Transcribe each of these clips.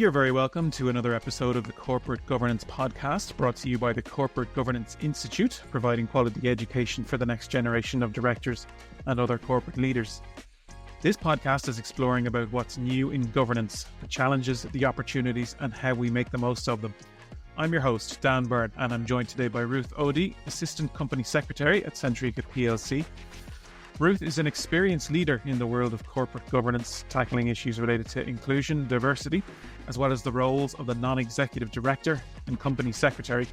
You're very welcome to another episode of the Corporate Governance Podcast, brought to you by the Corporate Governance Institute, providing quality education for the next generation of directors and other corporate leaders. This podcast is exploring about what's new in governance, the challenges, the opportunities, and how we make the most of them. I'm your host, Dan Byrne, and I'm joined today by Ruth Odih, Assistant Company Secretary at Centrica Plc. Ruth is an experienced leader in the world of corporate governance, tackling issues related to inclusion, diversity, as well as the roles of the non-executive director and company secretary.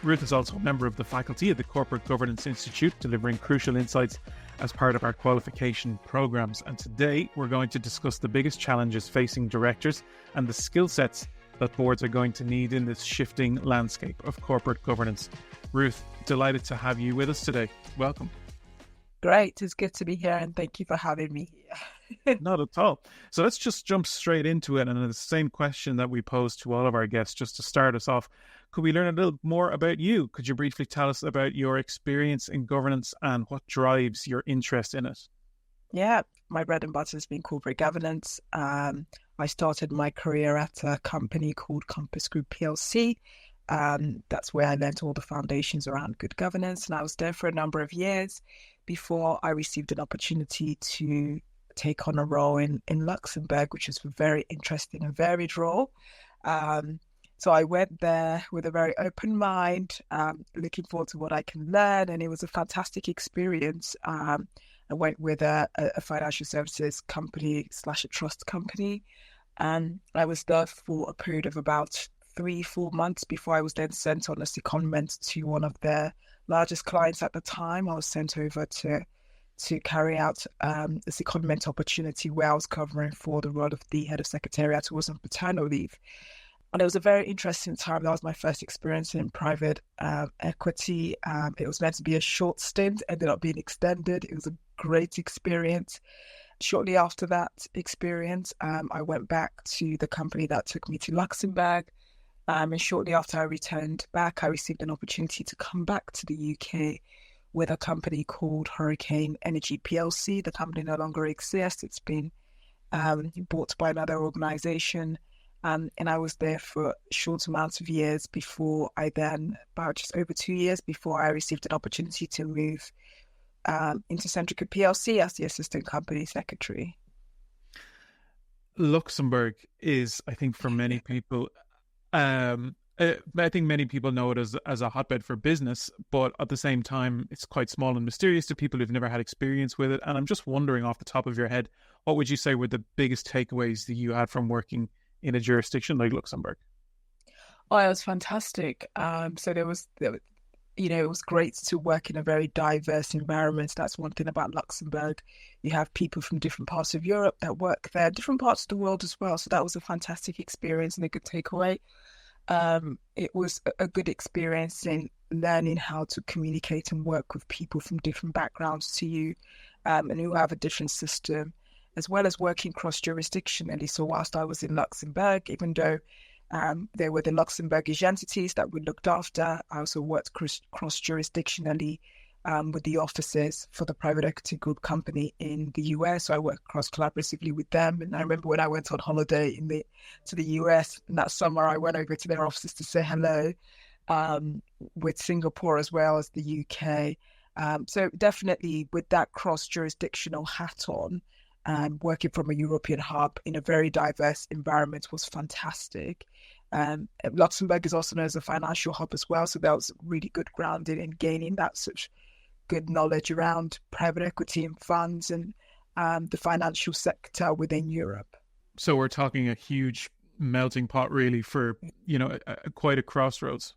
Ruth is also a member of the faculty at the Corporate Governance Institute, delivering crucial insights as part of our qualification programs. And today we're going to discuss the biggest challenges facing directors and the skill sets that boards are going to need in this shifting landscape of corporate governance. Ruth, delighted to have you with us today. Welcome. Great. It's good to be here, and thank you for having me here. Not at all. So let's just jump straight into it. And the same question that we pose to all of our guests, just to start us off, could we learn a little more about you? Could you briefly tell us about your experience in governance and what drives your interest in it? Yeah, my bread and butter has been corporate governance. I started my career at a company called Compass Group PLC. That's where I learned all the foundations around good governance. And I was there for a number of years before I received an opportunity to take on a role in Luxembourg, which was a very interesting and varied role. So I went there with a very open mind, looking forward to what I can learn. And it was a fantastic experience. I went with a financial services company / a trust company. And I was there for a period of about 3-4 months before I was then sent on a secondment to one of their largest clients at the time. I was sent over to carry out a secondment opportunity where I was covering for the role of the head of secretariat who was on paternal leave. And it was a very interesting time. That was my first experience in private equity. It was meant to be a short stint, ended up being extended. It was a great experience. Shortly after that experience, I went back to the company that took me to Luxembourg. And shortly after I returned back, I received an opportunity to come back to the UK with a company called Hurricane Energy PLC. The company no longer exists. It's been bought by another organisation. And I was there for short amounts of years before about just over 2 years before I received an opportunity to move into Centrica Plc as the Assistant Company Secretary. Luxembourg is, I think, for many people... I think many people know it as a hotbed for business, but at the same time, it's quite small and mysterious to people who've never had experience with it. And I'm just wondering, off the top of your head, what would you say were the biggest takeaways that you had from working in a jurisdiction like Luxembourg? Oh, it was fantastic. So it was great to work in a very diverse environment. That's one thing about Luxembourg. You have people from different parts of Europe that work there, different parts of the world as well. So that was a fantastic experience and a good takeaway. It was a good experience in learning how to communicate and work with people from different backgrounds to you and who have a different system, as well as working cross-jurisdictionally. So whilst I was in Luxembourg, even though there were the Luxembourgish entities that we looked after, I also worked cross-jurisdictionally with the offices for the private equity group company in the US. So I worked cross-collaboratively with them. And I remember when I went on holiday to the US in that summer, I went over to their offices to say hello, with Singapore as well as the UK. So definitely with that cross-jurisdictional hat on, working from a European hub in a very diverse environment was fantastic. Luxembourg is also known as a financial hub as well, so that was really good grounding in gaining that such good knowledge around private equity and funds and the financial sector within Europe. So we're talking a huge melting pot, really, for quite a crossroads.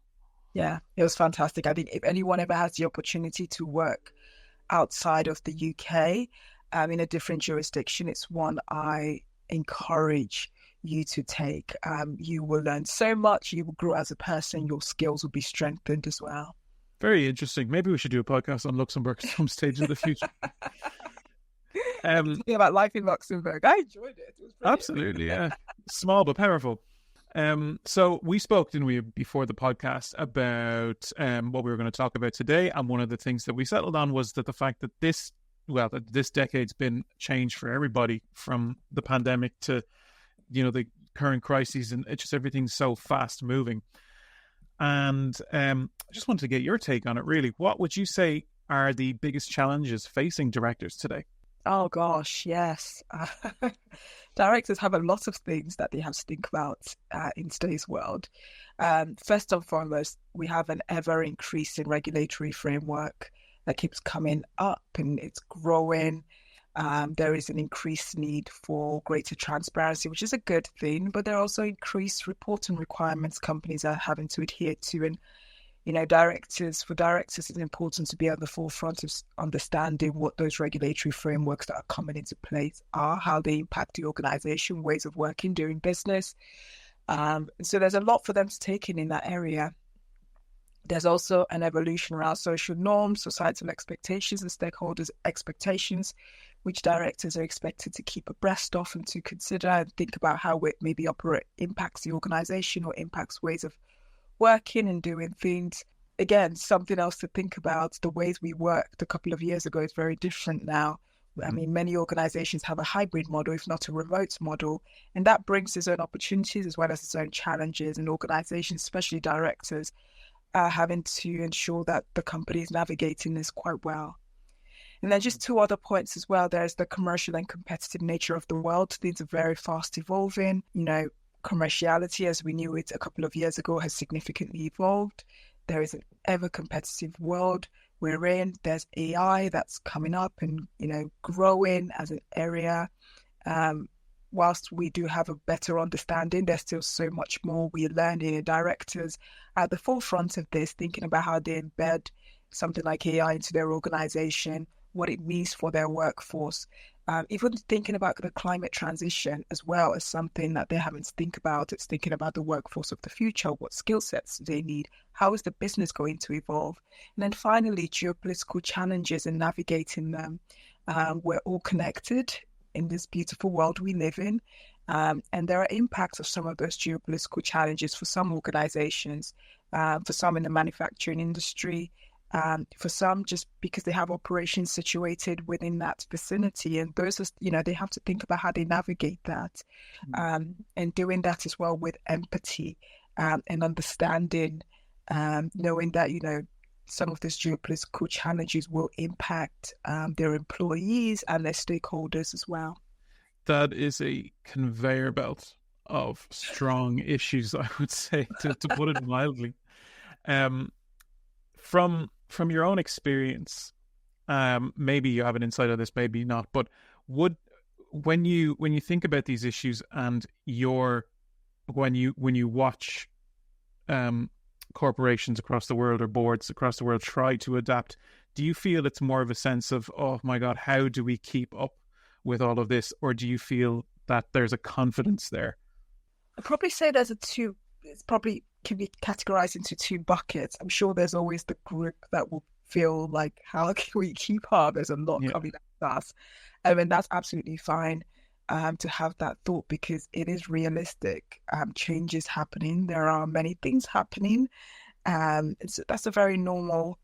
Yeah, it was fantastic. I think if anyone ever has the opportunity to work outside of the UK, in a different jurisdiction, it's one I encourage you to take. You will learn so much, you will grow as a person, your skills will be strengthened as well. Very interesting. Maybe we should do a podcast on Luxembourg at some stage in the future. Talking about life in Luxembourg, I enjoyed it. It was brilliant. Absolutely, yeah. Small but powerful. So we spoke, didn't we, before the podcast about what we were going to talk about today, and one of the things that we settled on was that the fact that this decade's been changed for everybody, from the pandemic to the current crises, and it's just everything's so fast moving. And I just wanted to get your take on it, really. What would you say are the biggest challenges facing directors today? Oh gosh, yes. Directors have a lot of things that they have to think about in today's world. First and foremost, we have an ever increasing regulatory framework that keeps coming up and it's growing. There is an increased need for greater transparency, which is a good thing, but there are also increased reporting requirements companies are having to adhere to. And for directors, it's important to be at the forefront of understanding what those regulatory frameworks that are coming into place are, how they impact the organization, ways of working, doing business. So there's a lot for them to take in that area. There's also an evolution around social norms, societal expectations, and stakeholders' expectations, which directors are expected to keep abreast of and to consider and think about how it maybe impacts the organization or impacts ways of working and doing things. Again, something else to think about, the ways we worked a couple of years ago is very different now. I mean, many organizations have a hybrid model, if not a remote model, and that brings its own opportunities as well as its own challenges, and organizations, especially directors, are having to ensure that the company is navigating this quite well. And then just two other points as well. There's the commercial and competitive nature of the world. Things are very fast evolving. Commerciality, as we knew it a couple of years ago, has significantly evolved. There is an ever competitive world we're in. There's AI that's coming up and, growing as an area. Whilst we do have a better understanding, there's still so much more we're learning, and directors at the forefront of this, thinking about how they embed something like AI into their organization, what it means for their workforce. Even thinking about the climate transition as well as something that they're having to think about. It's thinking about the workforce of the future, what skill sets do they need, how is the business going to evolve? And then finally, geopolitical challenges and navigating them. We're all connected in this beautiful world we live in. And there are impacts of some of those geopolitical challenges for some organizations, for some in the manufacturing industry, for some just because they have operations situated within that vicinity, and those are, they have to think about how they navigate that, and doing that as well with empathy and understanding, knowing that some of these geopolitical challenges will impact their employees and their stakeholders as well. That is a conveyor belt of strong issues, I would say, to put it mildly. From your own experience, maybe you have an insight on this, maybe not, but when you think about these issues and when you watch corporations across the world or boards across the world try to adapt, do you feel it's more of a sense of, oh my God, how do we keep up with all of this? Or do you feel that there's a confidence there? I'd probably say it's probably can be categorized into two buckets. I'm sure there's always the group that will feel like, how can we keep up? There's a lot coming at us. And that's absolutely fine to have that thought, because it is realistic. Change is happening. There are many things happening. So that's a very normal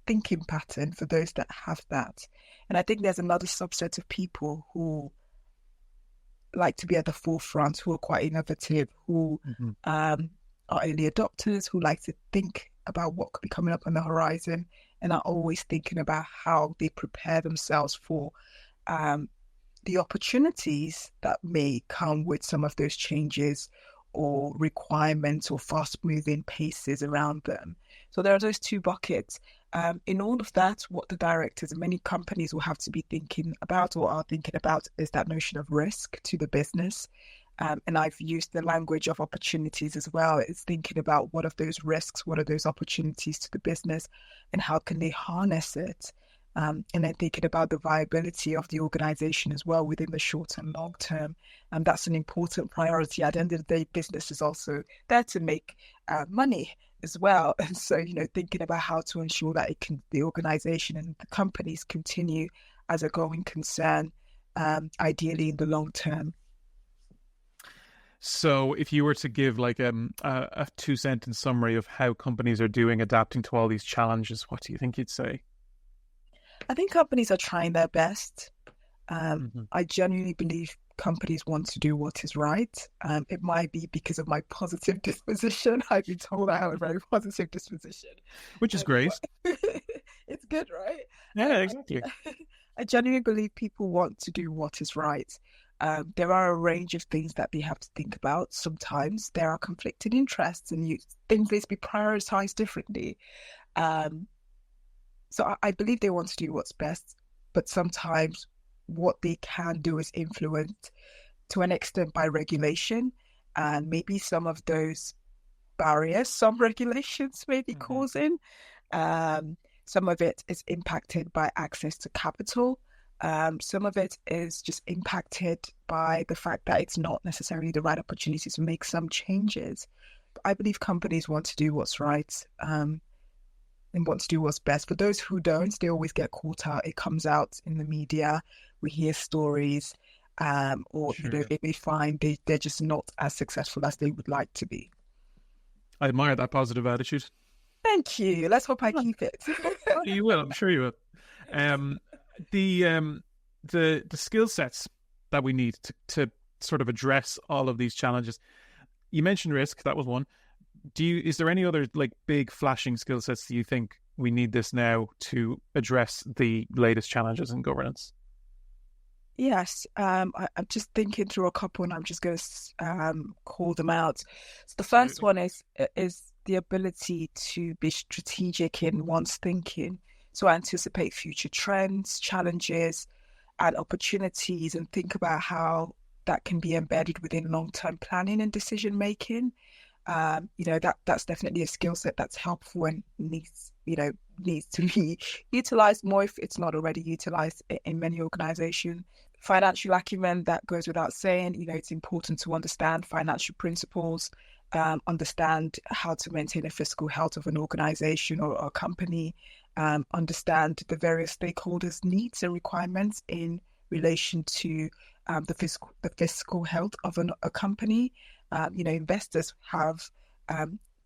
thinking pattern for those that have that. And I think there's another subset of people who like to be at the forefront, who are quite innovative, who are early adopters, who like to think about what could be coming up on the horizon, and are always thinking about how they prepare themselves for the opportunities that may come with some of those changes or requirements or fast-moving paces around them. So there are those two buckets. In all of that, what the directors and many companies will have to be thinking about or are thinking about is that notion of risk to the business. And I've used the language of opportunities as well. It's thinking about what are those risks, what are those opportunities to the business, and how can they harness it? And then thinking about the viability of the organization as well within the short and long term. And that's an important priority. At the end of the day, business is also there to make money as well. And so, thinking about how to ensure that the organization and the companies continue as a going concern, ideally in the long term. So if you were to give like a 2-sentence summary of how companies are doing adapting to all these challenges, what do you think you'd say? I think companies are trying their best. I genuinely believe companies want to do what is right. It might be because of my positive disposition. I've been told I have a very positive disposition. Which is great. It's good, right? Yeah, exactly. I genuinely believe people want to do what is right. There are a range of things that they have to think about. Sometimes there are conflicting interests and things need to be prioritized differently. So I believe they want to do what's best, but sometimes what they can do is influenced to an extent by regulation, and maybe some of those barriers, some regulations may be causing. Some of it is impacted by access to capital. Some of it is just impacted by the fact that it's not necessarily the right opportunity to make some changes. But I believe companies want to do what's right, and want to do what's best. For those who don't, they always get caught out. It comes out in the media. We hear stories, or Sure. they may find they're just not as successful as they would like to be. I admire that positive attitude. Thank you. Let's hope I keep it. You will, I'm sure you will. The skill sets that we need to sort of address all of these challenges. You mentioned risk, that was one. Is there any other like big flashing skill sets that you think we need this now to address the latest challenges in governance? Yes, I'm just thinking through a couple, and I'm just going to call them out. So the first one is the ability to be strategic in one's thinking, to anticipate future trends, challenges, and opportunities, and think about how that can be embedded within long-term planning and decision making. That's definitely a skill set that's helpful and needs to be utilized more if it's not already utilized in many organizations. Financial acumen, that goes without saying. It's important to understand financial principles, understand how to maintain a fiscal health of an organization or a company, understand the various stakeholders' needs and requirements in relation to the fiscal health of a company. Investors have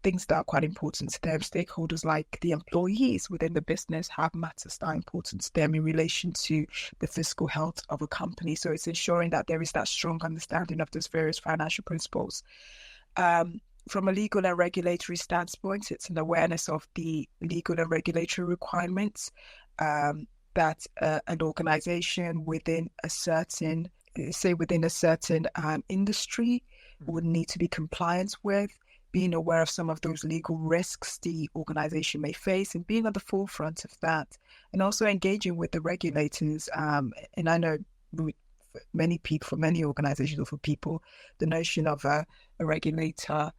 things that are quite important to them. Stakeholders like the employees within the business have matters that are important to them in relation to the fiscal health of a company. So it's ensuring that there is that strong understanding of those various financial principles. From a legal and regulatory standpoint, it's an awareness of the legal and regulatory requirements that an organization within a certain industry would need to be compliant with, being aware of some of those legal risks the organization may face and being at the forefront of that, and also engaging with the regulators. And I know for many organizations or for people, the notion of a regulator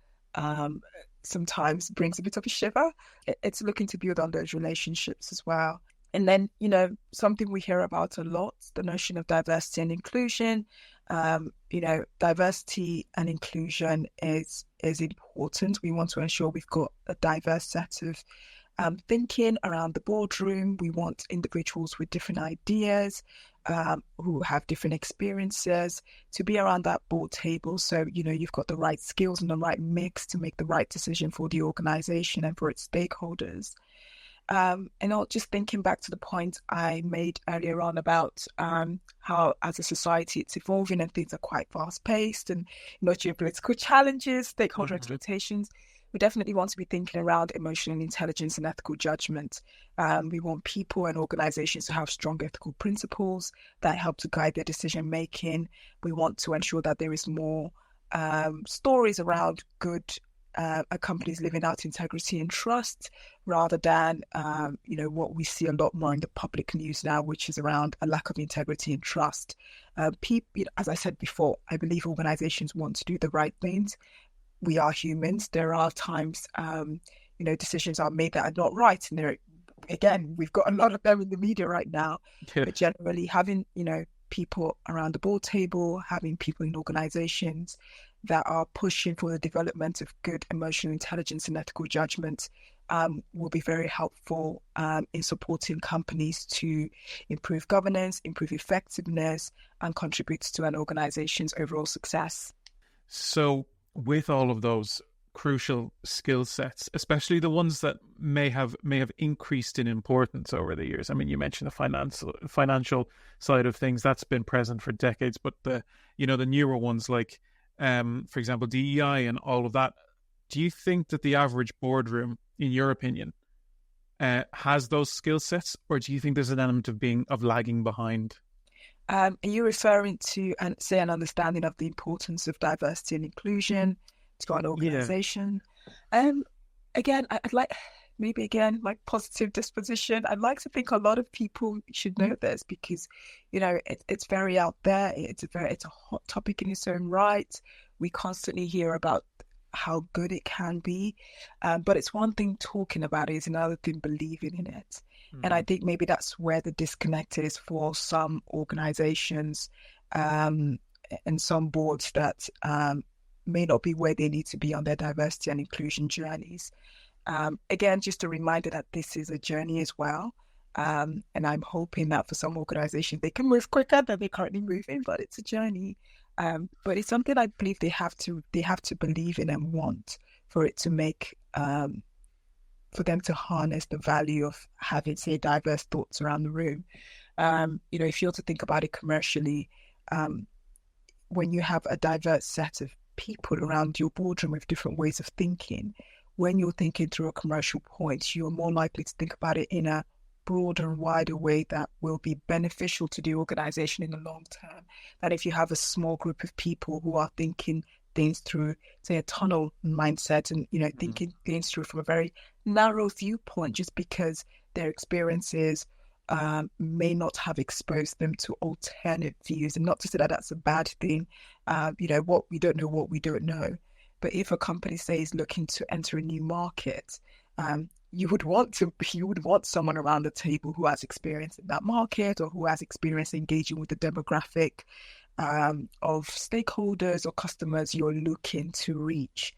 sometimes brings a bit of a shiver. It's looking to build on those relationships as well. And then, something we hear about a lot, the notion of diversity and inclusion. Diversity and inclusion is important. We want to ensure we've got a diverse set of thinking around the boardroom. We want individuals with different ideas, who have different experiences, to be around that board table. So, you've got the right skills and the right mix to make the right decision for the organization and for its stakeholders. And just thinking back to the point I made earlier on about how as a society it's evolving and things are quite fast paced, and geopolitical challenges, stakeholder expectations. We definitely want to be thinking around emotional intelligence and ethical judgment. We want people and organizations to have strong ethical principles that help to guide their decision making. We want to ensure that there is more stories around good companies living out integrity and trust, rather than what we see a lot more in the public news now, which is around a lack of integrity and trust. As I said before, I believe organizations want to do the right things. We are humans. There are times decisions are made that are not right, and we've got a lot of them in the media right now. Yeah. But generally having people around the board table, having people in organizations that are pushing for the development of good emotional intelligence and ethical judgment will be very helpful in supporting companies to improve governance, improve effectiveness, and contribute to an organization's overall success. So with all of those crucial skill sets, especially the ones that may have increased in importance over the years? I mean, you mentioned the financial side of things that's been present for decades, but the newer ones like, for example, DEI and all of that. Do you think that the average boardroom, in your opinion, has those skill sets, or do you think there's an element of lagging behind? Are you referring to, an understanding of the importance of diversity and inclusion to an organization? Yeah. Again, I'd like, maybe again, like positive disposition. I'd like to think a lot of people should know this because, it's very out there. It's a hot topic in its own right. We constantly hear about how good it can be. But it's one thing talking about it, it's another thing believing in it. And I think maybe that's where the disconnect is for some organizations and some boards that may not be where they need to be on their diversity and inclusion journeys. Again, just a reminder that this is a journey as well. And I'm hoping that for some organizations, they can move quicker than they're currently moving, but it's a journey. But it's something I believe they have to believe in and want for it to make, for them to harness the value of having, say, diverse thoughts around the room. If you're to think about it commercially, when you have a diverse set of people around your boardroom with different ways of thinking, when you're thinking through a commercial point, you're more likely to think about it in a broader and wider way that will be beneficial to the organization in the long term than if you have a small group of people who are thinking things through, say, a tunnel mindset and, thinking things through from a very narrow viewpoint just because their experiences may not have exposed them to alternate views. And not to say that that's a bad thing. What we don't know. But if a company, say, is looking to enter a new market, you would want someone around the table who has experience in that market or who has experience engaging with the demographic of stakeholders or customers you're looking to reach.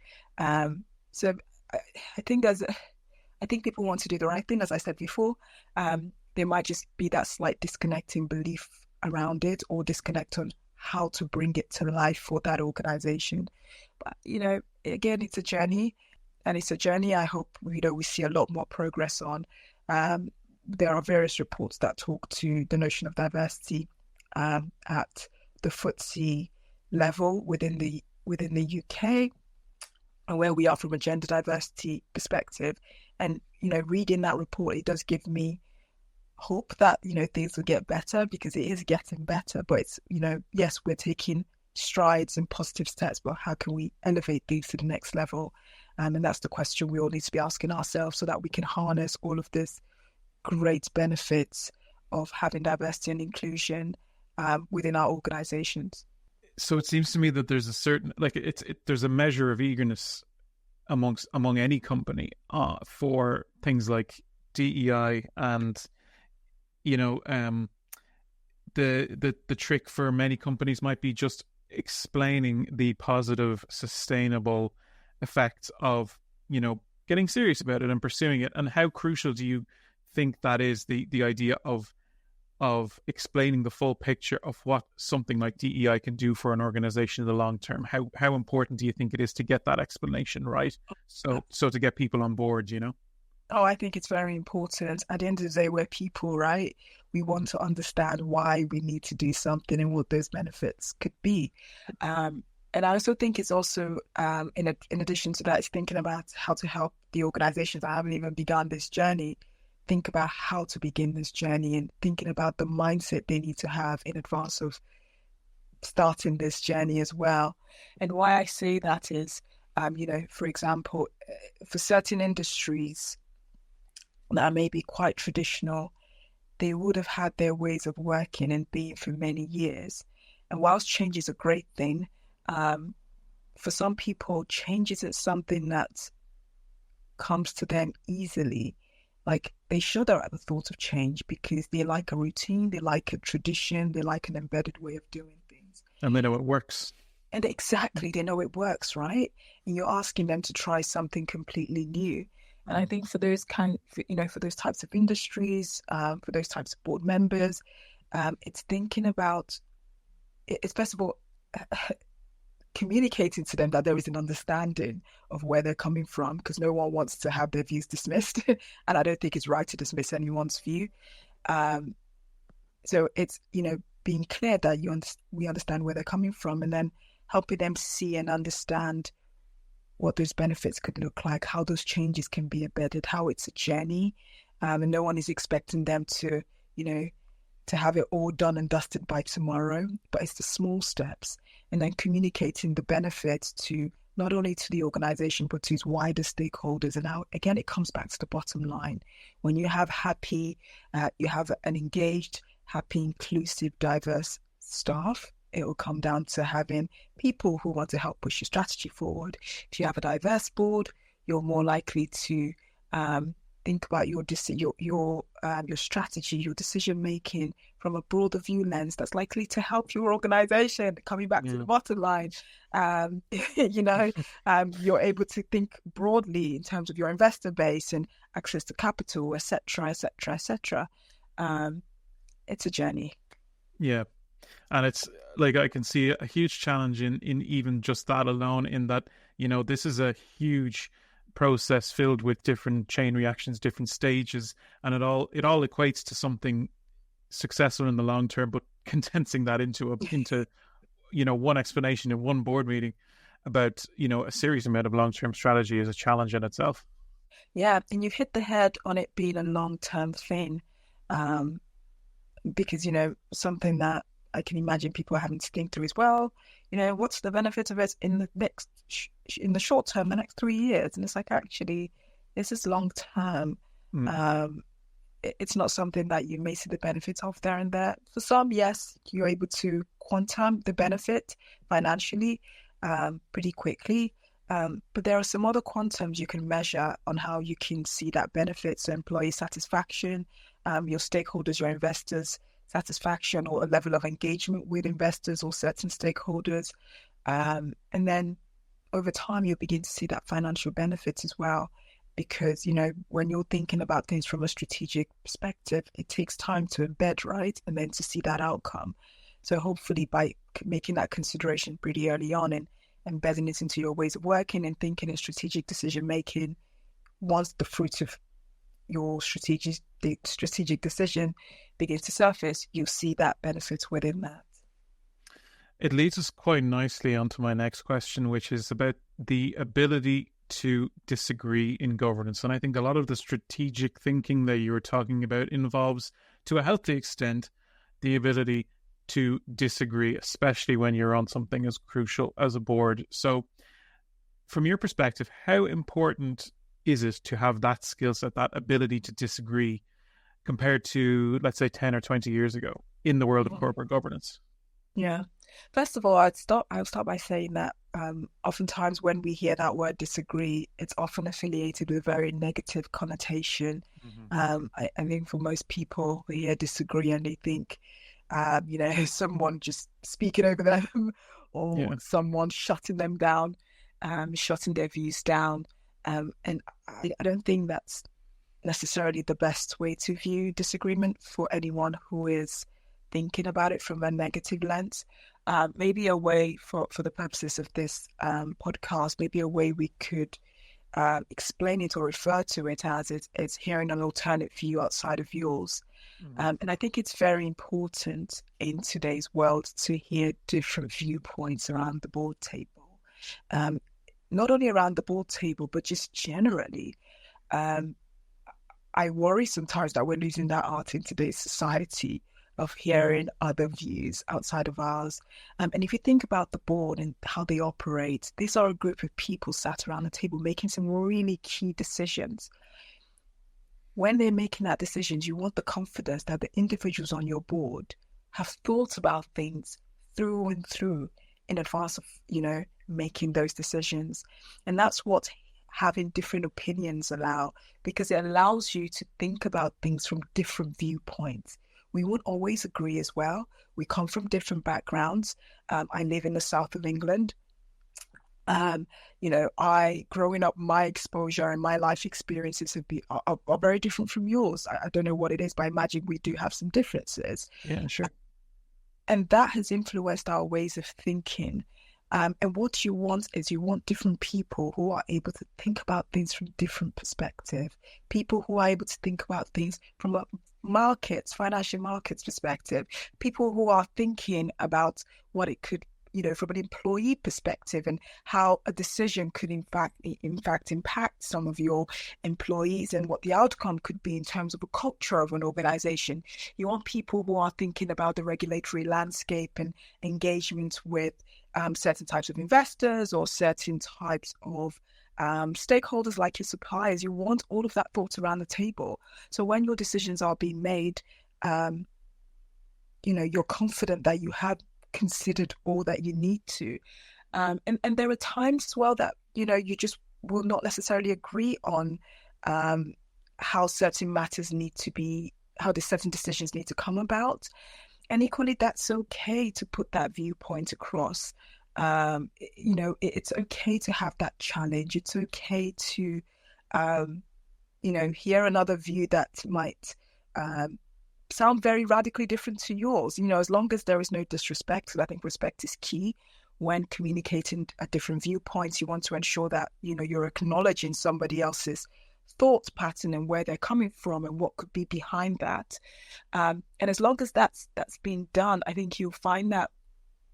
So I think people want to do the right thing, as I said before. There might just be that slight disconnecting belief around it or disconnect on how to bring it to life for that organization. But, again, it's a journey. And it's a journey I hope, we see a lot more progress on. There are various reports that talk to the notion of diversity at the FTSE level within the UK and where we are from a gender diversity perspective. And, reading that report, it does give me hope that, things will get better because it is getting better. But it's, yes, we're taking strides and positive steps, but how can we elevate these to the next level? And that's the question we all need to be asking ourselves so that we can harness all of this great benefits of having diversity and inclusion within our organizations. So it seems to me that there's a certain, there's a measure of eagerness among any company for things like DEI and, the trick for many companies might be just explaining the positive, sustainable effects of, getting serious about it and pursuing it. And how crucial do you think that is, the idea of explaining the full picture of what something like DEI can do for an organization in the long term? How important do you think it is to get that explanation right? So to get people on board, Oh, I think it's very important. At the end of the day, we're people, right? We want to understand why we need to do something and what those benefits could be. And I also think it's also, in addition to that, it's thinking about how to help the organizations that haven't even begun this journey think about how to begin this journey and thinking about the mindset they need to have in advance of starting this journey as well. And why I say that is, for example, for certain industries that may be quite traditional, they would have had their ways of working and being for many years. And whilst change is a great thing, for some people, change isn't something that comes to them easily. Like, they shudder at the thought of change because they like a routine, they like a tradition, they like an embedded way of doing things. And they know it works. And exactly, they know it works, right? And you're asking them to try something completely new. And I think for those for those types of industries, for those types of board members, it's thinking about, it's first of all, communicating to them that there is an understanding of where they're coming from, because no one wants to have their views dismissed. And I don't think it's right to dismiss anyone's view. So it's, being clear that we understand where they're coming from, and then helping them see and understand what those benefits could look like, how those changes can be embedded, how it's a journey. And no one is expecting them to, to have it all done and dusted by tomorrow, but it's the small steps, and then communicating the benefits to not only to the organization, but to its wider stakeholders. And how, again, it comes back to the bottom line. When you have you have an engaged, happy, inclusive, diverse staff, it will come down to having people who want to help push your strategy forward. If you have a diverse board, you're more likely to think about your strategy, your decision making from a broader view lens that's likely to help your organization. Coming back to the bottom line, you're able to think broadly in terms of your investor base and access to capital, etc., etc., etc. It's a journey. Yeah. And it's like, I can see a huge challenge in even just that alone, in that, this is a huge process filled with different chain reactions, different stages, and it all equates to something successful in the long term. But condensing that into one explanation in one board meeting about, a serious amount of long-term strategy is a challenge in itself. Yeah. And you've hit the head on it being a long-term thing. Because, something that I can imagine people are having to think through as well, what's the benefit of it in the short term, the next 3 years? And it's like, actually, this is long term. It's not something that you may see the benefits of there and there. For some, yes, you're able to quantum the benefit financially pretty quickly. But there are some other quantums you can measure on how you can see that benefit. So employee satisfaction, your stakeholders, your investors' satisfaction, or a level of engagement with investors or certain stakeholders. And then over time, you'll begin to see that financial benefits as well. Because, when you're thinking about things from a strategic perspective, it takes time to embed, right? And then to see that outcome. So hopefully by making that consideration pretty early on and embedding it into your ways of working and thinking and strategic decision making, once the fruit of your strategic decision begins to surface, you'll see that benefit within that. It leads us quite nicely onto my next question, which is about the ability to disagree in governance. And I think a lot of the strategic thinking that you were talking about involves, to a healthy extent, the ability to disagree, especially when you're on something as crucial as a board. So from your perspective, how important is it to have that skill set, that ability to disagree, compared to, let's say, 10 or 20 years ago in the world of corporate governance? Yeah. First of all, I'll start by saying that oftentimes when we hear that word disagree, it's often affiliated with a very negative connotation. I think for most people, they hear disagree and they think, someone just speaking over them or someone shutting them down, shutting their views down. And I don't think that's necessarily the best way to view disagreement for anyone who is thinking about it from a negative lens. Maybe a way for the purposes of this podcast, maybe a way we could explain it or refer to it as it's hearing an alternate view outside of yours. And I think it's very important in today's world to hear different viewpoints around the board table. Not only around the board table, but just generally. I worry sometimes that we're losing that art in today's society of hearing other views outside of ours. And if you think about the board and how they operate, these are a group of people sat around the table making some really key decisions. When they're making that decisions, you want the confidence that the individuals on your board have thought about things through and through in advance of, making those decisions. And that's what having different opinions allow, because it allows you to think about things from different viewpoints. We won't always agree as well. We come from different backgrounds. I live in the south of England. Growing up, my exposure and my life experiences are very different from yours. I don't know what it is, but I imagine we do have some differences. Yeah, sure. And that has influenced our ways of thinking. And what you want is you want different people who are able to think about things from different perspectives, people who are able to think about things from a financial markets perspective, people who are thinking about what it could, from an employee perspective, and how a decision could in fact impact some of your employees and what the outcome could be in terms of a culture of an organization. You want people who are thinking about the regulatory landscape and engagement with certain types of investors or certain types of stakeholders like your suppliers. You want all of that thought around the table. So when your decisions are being made, you're confident that you have considered all that you need to. And there are times as well that, you just will not necessarily agree on how certain matters need to be, how the certain decisions need to come about. And equally, that's okay to put that viewpoint across. It's okay to have that challenge. It's okay to, hear another view that might sound very radically different to yours. As long as there is no disrespect, because I think respect is key when communicating a different viewpoints. You want to ensure that, you're acknowledging somebody else's thought pattern and where they're coming from and what could be behind that. And as long as that's being done, I think you'll find that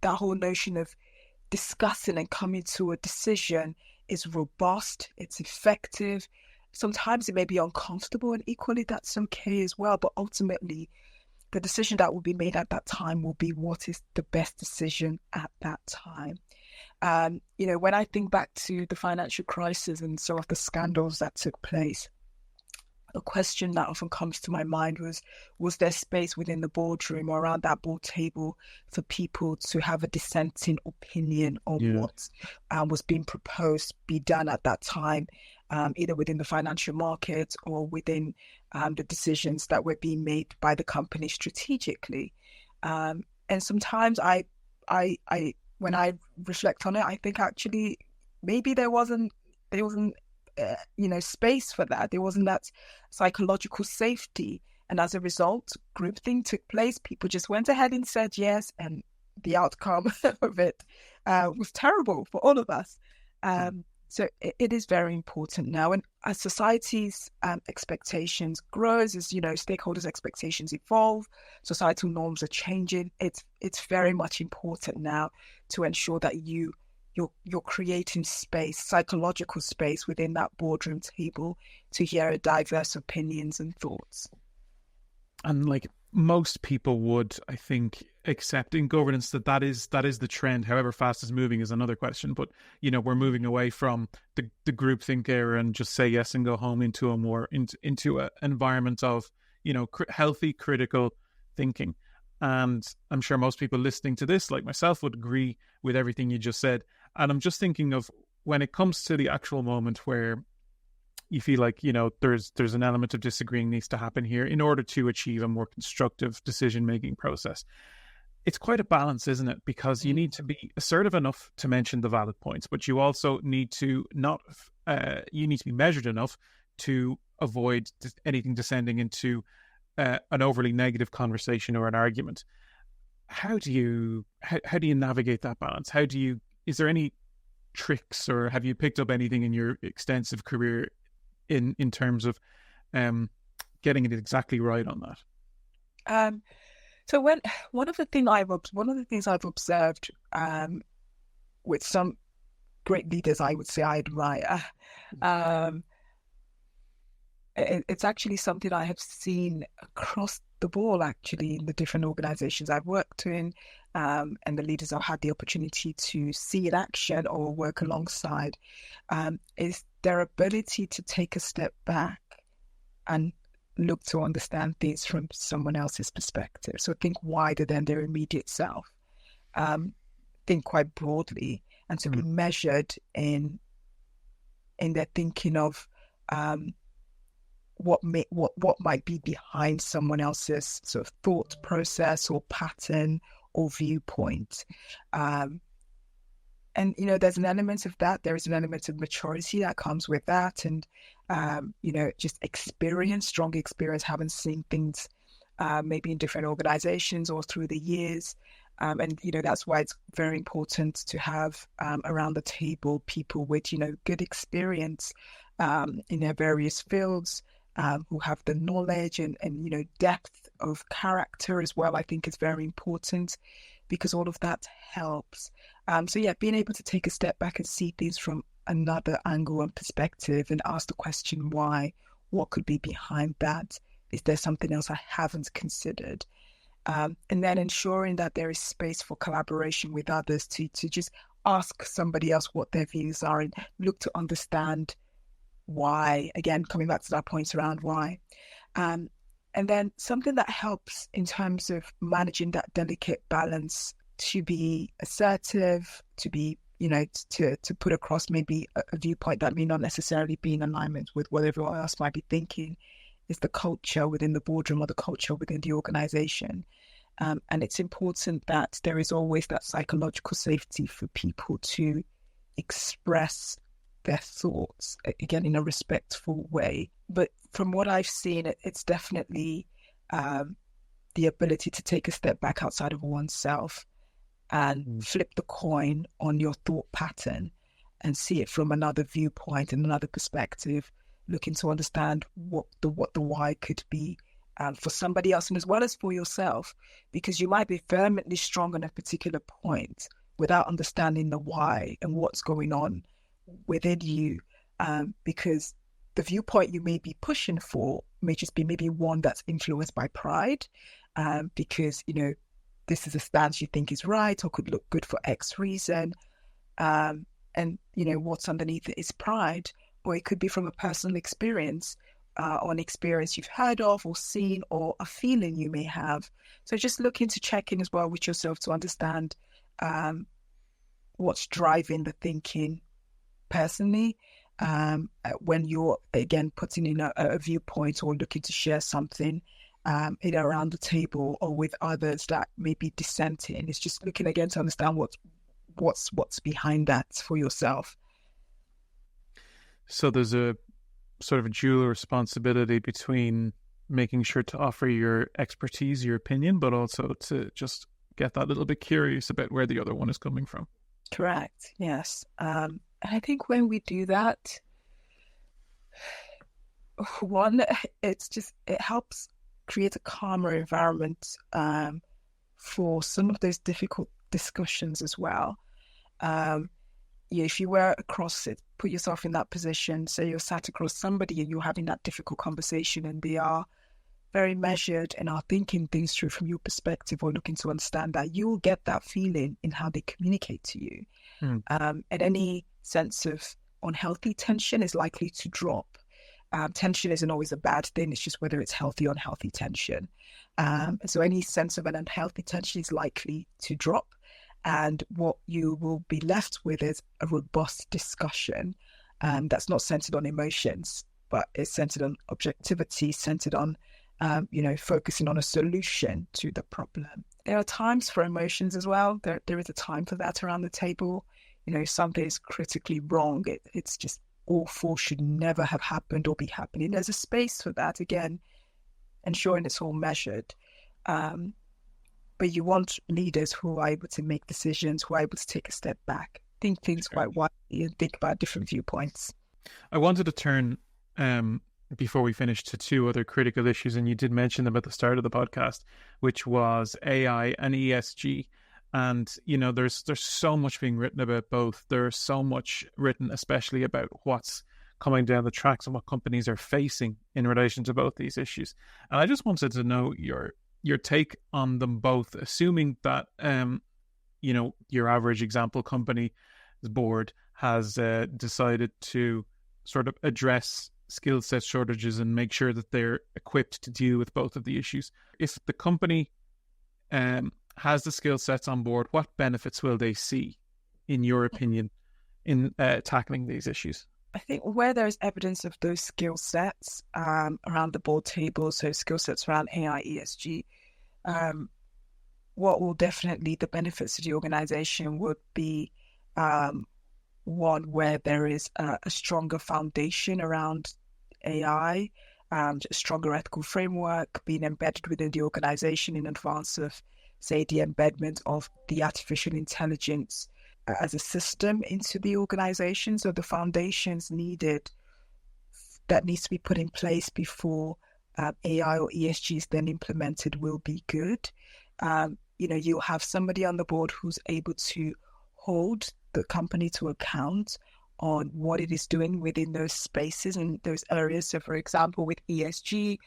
that whole notion of discussing and coming to a decision is robust, it's effective. Sometimes it may be uncomfortable, and equally that's okay as well. But ultimately, the decision that will be made at that time will be what is the best decision at that time. When I think back to the financial crisis and some of the scandals that took place, a question that often comes to my mind was there space within the boardroom or around that board table for people to have a dissenting opinion on what was being proposed be done at that time, either within the financial market or within the decisions that were being made by the company strategically. And sometimes I when I reflect on it, I think actually maybe there wasn't space for that. There wasn't that psychological safety, and as a result, groupthink took place. People just went ahead and said yes, and the outcome of it was terrible for all of us. So it is very important now, and as society's expectations grows, as stakeholders' expectations evolve, societal norms are changing. It's very much important now to ensure that you're creating space, psychological space within that boardroom table to hear diverse opinions and thoughts. And like most people would, I think, accept in governance that is the trend. However fast it's moving is another question. But we're moving away from the groupthink era and just say yes and go home into a more into an environment of healthy critical thinking. And I'm sure most people listening to this, like myself, would agree with everything you just said. And I'm just thinking of when it comes to the actual moment where you feel like, there's an element of disagreeing needs to happen here in order to achieve a more constructive decision-making process. It's quite a balance, isn't it? Because you need to be assertive enough to mention the valid points, but you also need to you need to be measured enough to avoid anything descending into an overly negative conversation or an argument. How do you navigate that balance? Is there any tricks, or have you picked up anything in your extensive career in terms of getting it exactly right on that? So one of the things I've observed with some great leaders, I would say I admire, it's actually something I have seen across the board, actually, in the different organizations I've worked in, and the leaders I've had the opportunity to see in action or work alongside, is their ability to take a step back and look to understand things from someone else's perspective. So think wider than their immediate self, think quite broadly, and to be measured in their thinking of what might be behind someone else's sort of thought process or pattern or viewpoint. And, there's an element of that. There is an element of maturity that comes with that. And, just experience, strong experience, having seen things maybe in different organizations or through the years. And, that's why it's very important to have around the table people with, good experience in their various fields, who have the knowledge and depth of character as well. I think is very important because all of that helps. So yeah, being able to take a step back and see things from another angle and perspective and ask the question why, what could be behind that? Is there something else I haven't considered? And then ensuring that there is space for collaboration with others to just ask somebody else what their views are and look to understand why. Again, coming back to that point around why. And then something that helps in terms of managing that delicate balance, to be assertive, to be, to put across maybe a viewpoint that may not necessarily be in alignment with what everyone else might be thinking, is the culture within the boardroom or the culture within the organization. And it's important that there is always that psychological safety for people to express their thoughts, again, in a respectful way. But from what I've seen, it's definitely the ability to take a step back outside of oneself and flip the coin on your thought pattern and see it from another viewpoint and another perspective, looking to understand what the why could be for somebody else and as well as for yourself, because you might be vehemently strong on a particular point without understanding the why and what's going on within you, because the viewpoint you may be pushing for may just be maybe one that's influenced by pride, because this is a stance you think is right or could look good for X reason, and what's underneath it is pride, or it could be from a personal experience, or an experience you've heard of or seen, or a feeling you may have. So just looking to check in as well with yourself to understand what's driving the thinking personally, when you're again putting in a viewpoint or looking to share something either around the table or with others that may be dissenting. It's just looking again to understand what's behind that for yourself. So there's a sort of a dual responsibility between making sure to offer your expertise, your opinion, but also to just get that little bit curious about where the other one is coming from. Correct. Yes. And I think when we do that, one, it helps create a calmer environment for some of those difficult discussions as well. If you were across it, put yourself in that position. So you're sat across somebody and you're having that difficult conversation and they are very measured and are thinking things through from your perspective or looking to understand that, you'll get that feeling in how they communicate to you. And any sense of unhealthy tension is likely to drop. Tension isn't always a bad thing. It's just whether it's healthy or unhealthy tension. So any sense of an unhealthy tension is likely to drop. And what you will be left with is a robust discussion that's not centered on emotions, but it's centered on objectivity, centered on, focusing on a solution to the problem. There are times for emotions as well. There is a time for that around the table. If something is critically wrong, it's just awful, should never have happened or be happening. There's a space for that, again, ensuring it's all measured. But you want leaders who are able to make decisions, who are able to take a step back, think things quite widely and think about different viewpoints. I wanted to turn, before we finish, to two other critical issues, and you did mention them at the start of the podcast, which was AI and ESG. And, there's so much being written about both. There's so much written, especially about what's coming down the tracks and what companies are facing in relation to both these issues. And I just wanted to know your take on them both, assuming that, your average example company's board has decided to sort of address skill set shortages and make sure that they're equipped to deal with both of the issues. If the company has the skill sets on board, what benefits will they see, in your opinion, in tackling these issues? I think where there's evidence of those skill sets around the board table, so skill sets around AI, ESG, what will definitely, the benefits to the organization would be one where there is a stronger foundation around AI, a stronger ethical framework being embedded within the organization in advance of say, the embedment of the artificial intelligence as a system into the organization. So the foundations needed that needs to be put in place before AI or ESG is then implemented will be good. You'll have somebody on the board who's able to hold the company to account on what it is doing within those spaces and those areas. So, for example, with ESG,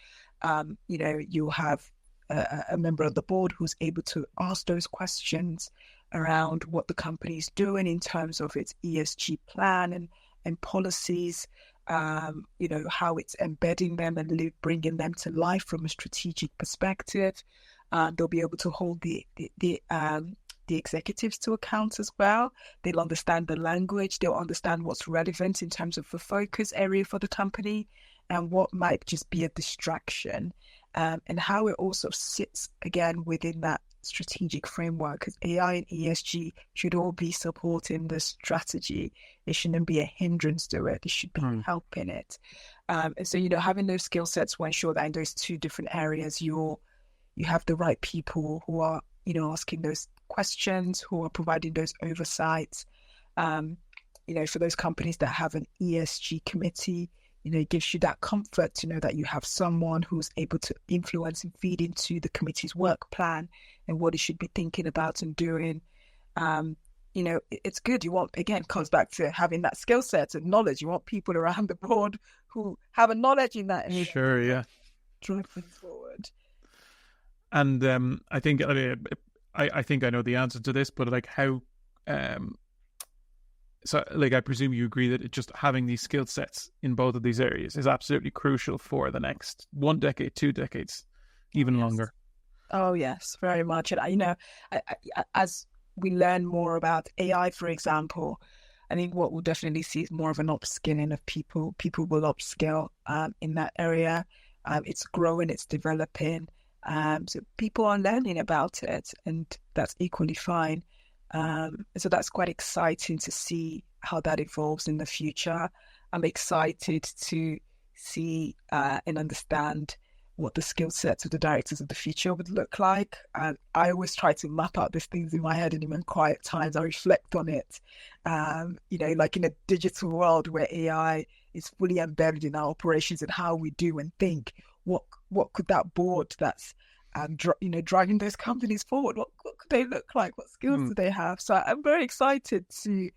you'll have a member of the board who's able to ask those questions around what the company is doing in terms of its ESG plan and policies, how it's embedding them and bringing them to life from a strategic perspective. They'll be able to hold the executives to account as well. They'll understand the language. They'll understand what's relevant in terms of the focus area for the company and what might just be a distraction, and how it also sits again within that strategic framework, because AI and ESG should all be supporting the strategy. It shouldn't be a hindrance to it. It should be helping it. And so, having those skill sets will ensure that in those two different areas, you have the right people who are, asking those questions, who are providing those oversights. For those companies that have an ESG committee, it gives you that comfort to know that you have someone who's able to influence and feed into the committee's work plan and what it should be thinking about and doing. It's good. You want, again, comes back to having that skill set and knowledge. You want people around the board who have a knowledge in that area. Sure, yeah. Drive things forward. And I think I know the answer to this, but how I presume you agree that just having these skill sets in both of these areas is absolutely crucial for the next 1 decade, 2 decades, even longer. Oh yes, very much. And as we learn more about AI, for example, I think what we'll definitely see is more of an upskilling of people. People will upskill in that area. It's growing, it's developing. So people are learning about it, and that's equally fine. So that's quite exciting to see how that evolves in the future. I'm excited to see and understand what the skill sets of the directors of the future would look like. And I always try to map out these things in my head, and in quiet times I reflect on it. Like in a digital world where AI is fully embedded in our operations and how we do and think, what could that board that's driving those companies forward, what could they look like? What skills do they have? So I'm very excited to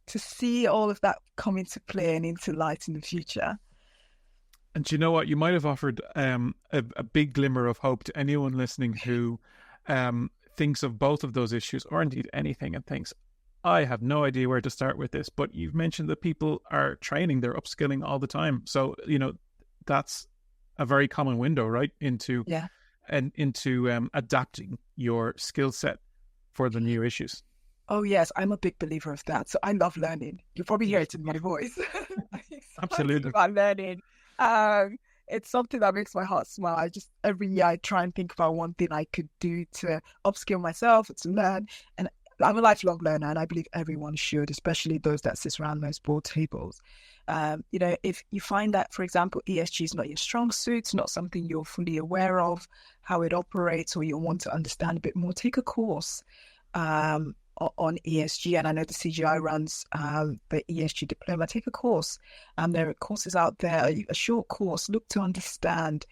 see all of that come into play and into light in the future. And you know what? You might have offered a big glimmer of hope to anyone listening who thinks of both of those issues, or indeed anything, and thinks, I have no idea where to start with this. But you've mentioned that people are training, they're upskilling all the time. So, that's a very common window, right, into adapting your skill set for the new issues. Oh yes, I'm a big believer of that. So I love learning. You'll probably hear it in my voice. Absolutely. I'm learning. It's something that makes my heart smile. Every year I try and think about one thing I could do to upskill myself, to learn. And I'm a lifelong learner, and I believe everyone should, especially those that sit around those board tables. If you find that, for example, ESG is not your strong suit, not something you're fully aware of, how it operates, or you want to understand a bit more, take a course on ESG. And I know the CGI runs the ESG diploma. Take a course. There are courses out there, a short course. Look to understand.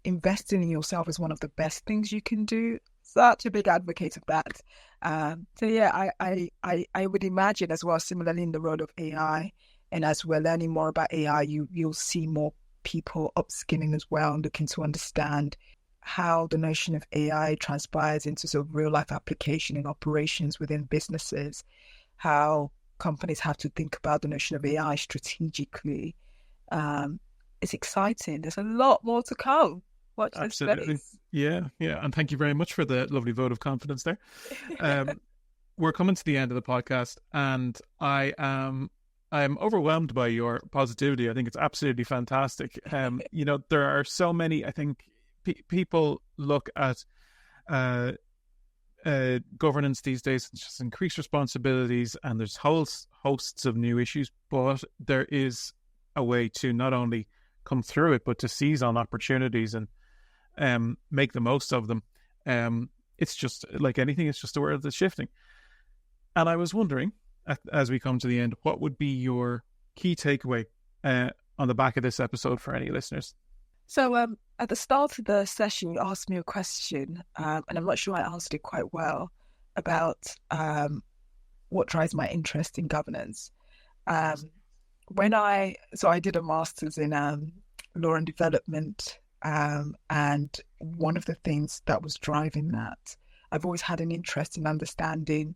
Investing in yourself is one of the best things you can do. Such a big advocate of that. I would imagine as well, similarly in the role of AI, and as we're learning more about AI, you'll see more people upskilling as well, looking to understand how the notion of AI transpires into sort of real life application and operations within businesses, how companies have to think about the notion of AI strategically. It's exciting. There's a lot more to come. Watch this space. Yeah. And thank you very much for the lovely vote of confidence there. We're coming to the end of the podcast, and I'm overwhelmed by your positivity. I think it's absolutely fantastic. There are so many, I think, people look at governance these days, it's just increased responsibilities, and there's hosts of new issues, but there is a way to not only come through it, but to seize on opportunities and make the most of them. It's just like anything, it's just a world that's shifting. And I was wondering, as we come to the end, what would be your key takeaway on the back of this episode for any listeners? So at the start of the session, you asked me a question, and I'm not sure I answered it quite well, about what drives my interest in governance. I did a master's in law and development, and one of the things that was driving that, I've always had an interest in understanding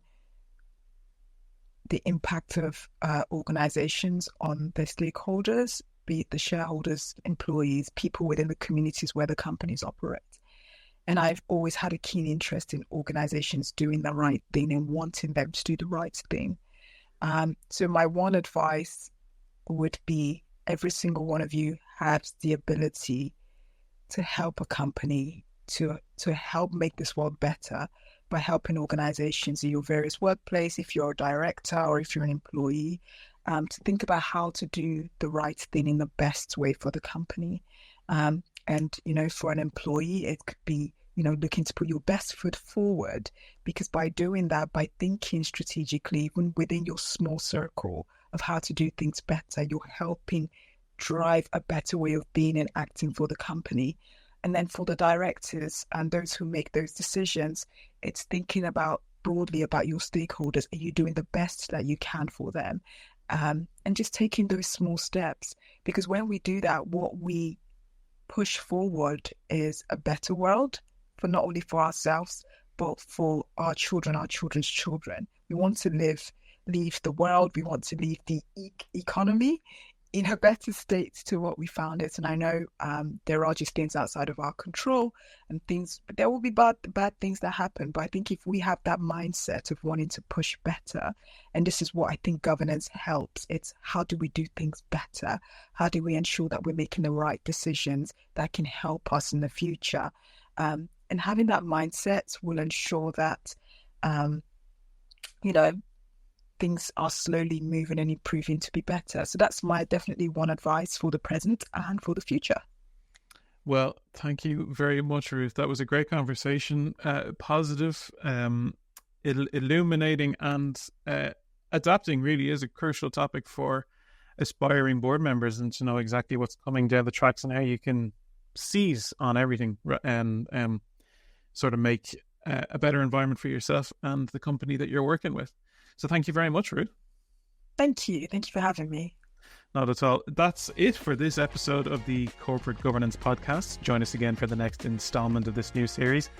the impact of organizations on their stakeholders, be it the shareholders, employees, people within the communities where the companies operate. And I've always had a keen interest in organizations doing the right thing and wanting them to do the right thing. So my one advice would be, every single one of you has the ability to help a company, to help make this world better by helping organizations in your various workplace, if you're a director or if you're an employee, to think about how to do the right thing in the best way for the company. And, for an employee, it could be, looking to put your best foot forward, because by doing that, by thinking strategically, even within your small circle of how to do things better, you're helping drive a better way of being and acting for the company. And then for the directors and those who make those decisions, it's thinking about broadly about your stakeholders. Are you doing the best that you can for them? And just taking those small steps, because when we do that, what we push forward is a better world, for not only for ourselves, but for our children, our children's children. We want to leave the world, we want to leave the economy in a better state to what we found it. And I know there are just things outside of our control and things, there will be bad things that happen. But I think if we have that mindset of wanting to push better, and this is what I think governance helps, it's how do we do things better? How do we ensure that we're making the right decisions that can help us in the future? And having that mindset will ensure that, things are slowly moving and improving to be better. So that's my definitely one advice for the present and for the future. Well, thank you very much, Ruth. That was a great conversation, positive, illuminating, and adapting really is a crucial topic for aspiring board members, and to know exactly what's coming down the tracks and how you can seize on everything and sort of make a better environment for yourself and the company that you're working with. So thank you very much, Ruth. Thank you. Thank you for having me. Not at all. That's it for this episode of the Corporate Governance Podcast. Join us again for the next installment of this new series.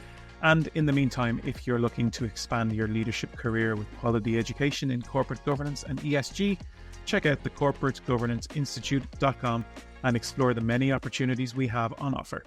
And in the meantime, if you're looking to expand your leadership career with quality education in corporate governance and ESG, check out the corporategovernanceinstitute.com and explore the many opportunities we have on offer.